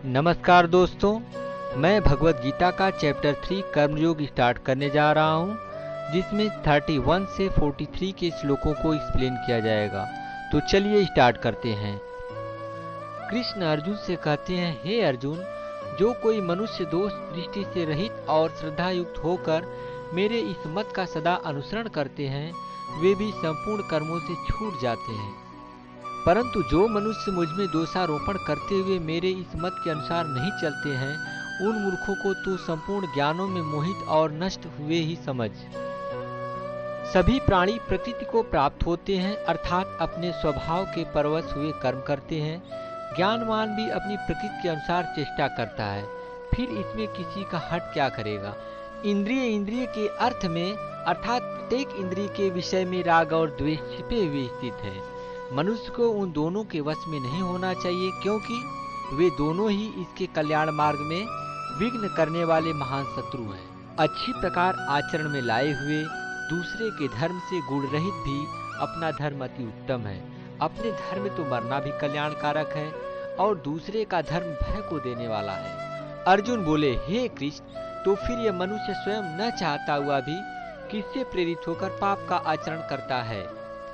नमस्कार दोस्तों, मैं भगवत गीता का चैप्टर 3 कर्मयोग स्टार्ट करने जा रहा हूँ, जिसमें 31 से 43 के श्लोकों को एक्सप्लेन किया जाएगा। तो चलिए स्टार्ट करते हैं। कृष्ण अर्जुन से कहते हैं, हे अर्जुन, जो कोई मनुष्य दोष दृष्टि से रहित और श्रद्धायुक्त होकर मेरे इस मत का सदा अनुसरण करते हैं, वे भी संपूर्ण कर्मों से छूट जाते हैं। परंतु जो मनुष्य मुझ में दोषारोपण करते हुए मेरे इस मत के अनुसार नहीं चलते हैं, उन मूर्खों को तू संपूर्ण ज्ञानों में मोहित और नष्ट हुए ही समझ। सभी प्राणी प्रकृति को प्राप्त होते हैं, अर्थात अपने स्वभाव के परवश हुए कर्म करते हैं। ज्ञानवान भी अपनी प्रकृति के अनुसार चेष्टा करता है, फिर इसमें किसी का हट क्या करेगा। इंद्रिय के अर्थ में अर्थात प्रत्येक इंद्रिय के विषय में राग और द्वेष छिपे हुए स्थित है। मनुष्य को उन दोनों के वश में नहीं होना चाहिए, क्योंकि वे दोनों ही इसके कल्याण मार्ग में विघ्न करने वाले महान शत्रु हैं। अच्छी प्रकार आचरण में लाए हुए दूसरे के धर्म से गुण रहित भी अपना धर्म अति उत्तम है। अपने धर्म तो मरना भी कल्याणकारक है और दूसरे का धर्म भय को देने वाला है। अर्जुन बोले, हे कृष्ण, तो फिर यह मनुष्य स्वयं न चाहता हुआ भी किससे प्रेरित होकर पाप का आचरण करता है।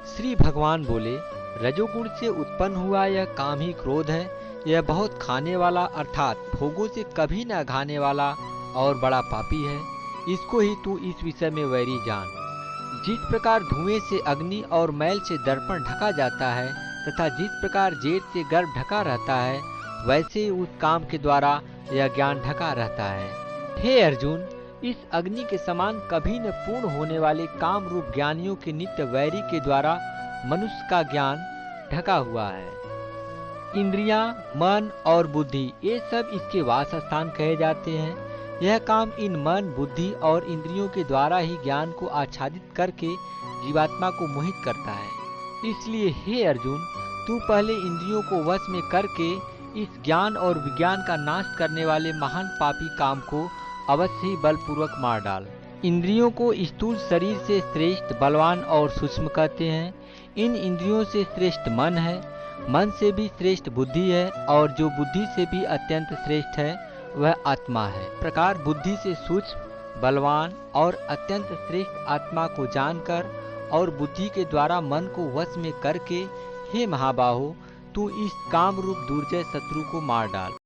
श्री भगवान बोले, रजोगुण से उत्पन्न हुआ यह काम ही क्रोध है। यह बहुत खाने वाला अर्थात भोगों से कभी न घाने वाला और बड़ा पापी है। इसको ही तू इस विषय में वैरी जान। जिस प्रकार धुएं से अग्नि और मैल से दर्पण ढका जाता है तथा जिस प्रकार जेठ से गर्भ ढका रहता है, वैसे ही उस काम के द्वारा यह ज्ञान ढका रहता है। हे अर्जुन, इस अग्नि के समान कभी न पूर्ण होने वाले काम रूप ज्ञानियों के नित्य वैरी के द्वारा मनुष्य का ज्ञान ढका हुआ है। इंद्रियां, मन और बुद्धि ये सब इसके वास स्थान कहे जाते हैं। यह काम इन मन, बुद्धि और इंद्रियों के द्वारा ही ज्ञान को आच्छादित करके जीवात्मा को मोहित करता है। इसलिए हे अर्जुन, तू पहले इंद्रियों को वश में करके इस ज्ञान और विज्ञान का नाश करने वाले महान पापी काम को अवश्य ही बलपूर्वक मार डाल। इंद्रियों को स्थूल शरीर से श्रेष्ठ, बलवान और सूक्ष्म कहते हैं। इन इंद्रियों से श्रेष्ठ मन है, मन से भी श्रेष्ठ बुद्धि है, और जो बुद्धि से भी अत्यंत श्रेष्ठ है वह आत्मा है। प्रकार बुद्धि से सूक्ष्म, बलवान और अत्यंत श्रेष्ठ आत्मा को जानकर और बुद्धि के द्वारा मन को वश में करके, हे महाबाहो, तू इस काम रूप दुर्जय शत्रु को मार डाल।